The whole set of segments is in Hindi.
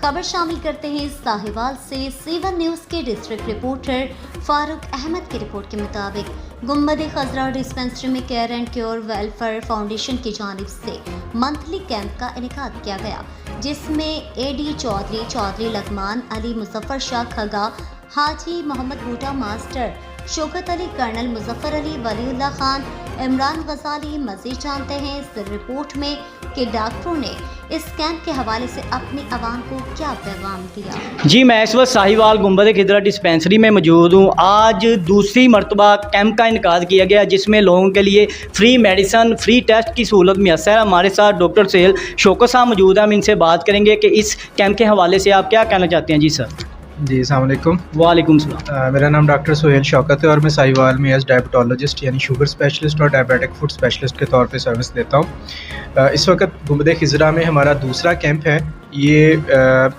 खबर शामिल करते हैं साहिवाल से। C1 न्यूज़ के डिस्ट्रिक्ट रिपोर्टर फारूक अहमद की रिपोर्ट के मुताबिक गुम्बद-ए-खज़रा डिस्पेंसरी में care and cure welfare foundation की जानिब से मंथली कैंप का इनेकाद किया गया, जिसमें AD चौधरी लगमान अली, मुजफ्फर शाह खगा, हाजी मोहम्मद बूटा मास्टर, शौकत अली, कर्नल मुजफ्फर अली, वलीउल्लाह खान, इमरान गजाली। मज़ीद जानते हैं इस रिपोर्ट में कि डॉक्टरों ने इस कैंप के हवाले से अपनी आवाम को क्या पैगाम दिया। जी, मैं इस वक्त साहिवाल गुम्बद-ए-खिज़रा डिस्पेंसरी में मौजूद हूँ। आज दूसरी मरतबा कैंप का इनेकाद किया गया, जिसमें लोगों के लिए फ्री मेडिसन, फ्री टेस्ट की सहूलत मैसर है। हमारे साथ डॉक्टर सुहेल शौकत साहब मौजूद हैं। हम इनसे बात करेंगे कि इस कैंप के हवाले से आप क्या कहना चाहते हैं। जी सर। जी, अस्सलाम वालेकुम। वालेकुम सलाम। मेरा नाम डॉक्टर सुहेल शौकत है और मैं साहिवाल में एज डायबिटोलॉजिस्ट यानी शुगर स्पेशलिस्ट और डायबिटिक फूड स्पेशलिस्ट के तौर पे सर्विस देता हूँ। इस वक्त गुम्बद-ए-खिज़रा में हमारा दूसरा कैंप है। ये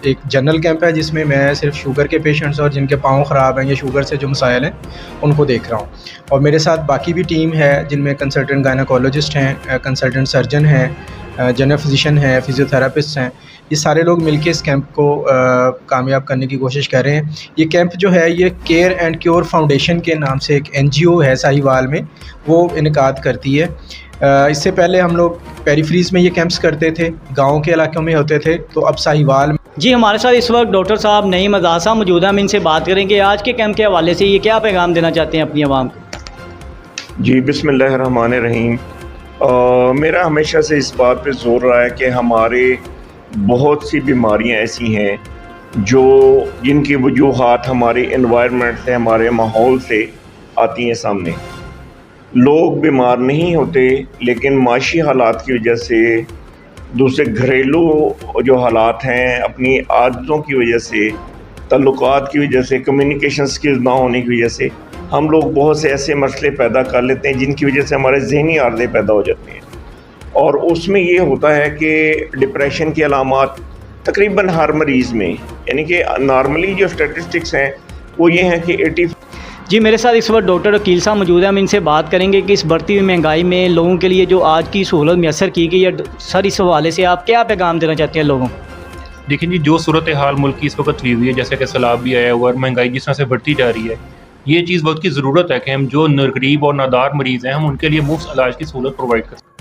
एक जनरल कैंप है जिसमें मैं सिर्फ शुगर के पेशेंट्स और जिनके पाँव ख़राब हैं या शुगर से जो मसाइल हैं उनको देख रहा हूँ, और मेरे साथ बाकी भी टीम है जिनमें कंसल्टेंट गायनेकोलॉजिस्ट हैं, कंसल्टेंट सर्जन हैं, जनरल फिजिशियन हैं, फिजियोथेरापिस्ट हैं। ये सारे लोग मिलके इस कैंप को कामयाब करने की कोशिश कर रहे हैं। ये कैंप जो है ये केयर एंड क्योर फाउंडेशन के नाम से एक NGO है साहिवाल में, वो इनेकाद करती है। इससे पहले हम लोग पेरिफेरीज में ये कैंप्स करते थे, गाँव के इलाकों में होते थे, तो अब साहिवाल में। जी, हमारे साथ इस वक्त डॉक्टर साहब नईम आज़ाद साहब मौजूद हैं। हम इनसे बात करेंगे आज के कैंप के हवाले से ये क्या पैगाम देना चाहते हैं अपनी आवाम को। जी, बिस्मिल्लाहिर्रहमानिर्रहीम। मेरा हमेशा से इस बात पे जोर रहा है कि हमारे बहुत सी बीमारियां ऐसी हैं जिनकी वजूहात हमारे एनवायरनमेंट से, हमारे माहौल से आती हैं सामने। लोग बीमार नहीं होते, लेकिन माशी हालात की वजह से, दूसरे घरेलू जो हालात हैं, अपनी आदतों की वजह से, ताल्लुकात की वजह से, कम्युनिकेशन स्किल्स ना होने की वजह से हम लोग बहुत से ऐसे मसले पैदा कर लेते हैं जिनकी वजह से हमारे ज़हनी आर्ज़े पैदा हो जाते हैं। और उसमें ये होता है कि डिप्रेशन की अलामात तकरीबन हर मरीज़ में, यानी कि नॉर्मली जो स्टैटिस्टिक्स हैं वो ये हैं कि 80। जी, मेरे साथ इस वक्त डॉक्टर वकील साहब मौजूद हैं। हम इनसे बात करेंगे कि इस बढ़ती हुई महंगाई में लोगों के लिए जो आज की सहूलत मैसर की गई है, सर इस हवाले से आप क्या पैगाम देना चाहते हैं लोगों को। देखिए जी, जो सूरत हाल मुल्क की इस वक्त हुई हुई है, जैसे कि सैलाब भी आया हुआ और महंगाई जिस तरह से बढ़ती जा रही है, ये चीज़ वक्त की ज़रूरत है कि हम जो गरीब और नादार मरीज़ हैं हम उनके लिए मुफ्त इलाज की सहूलत प्रोवाइड करें।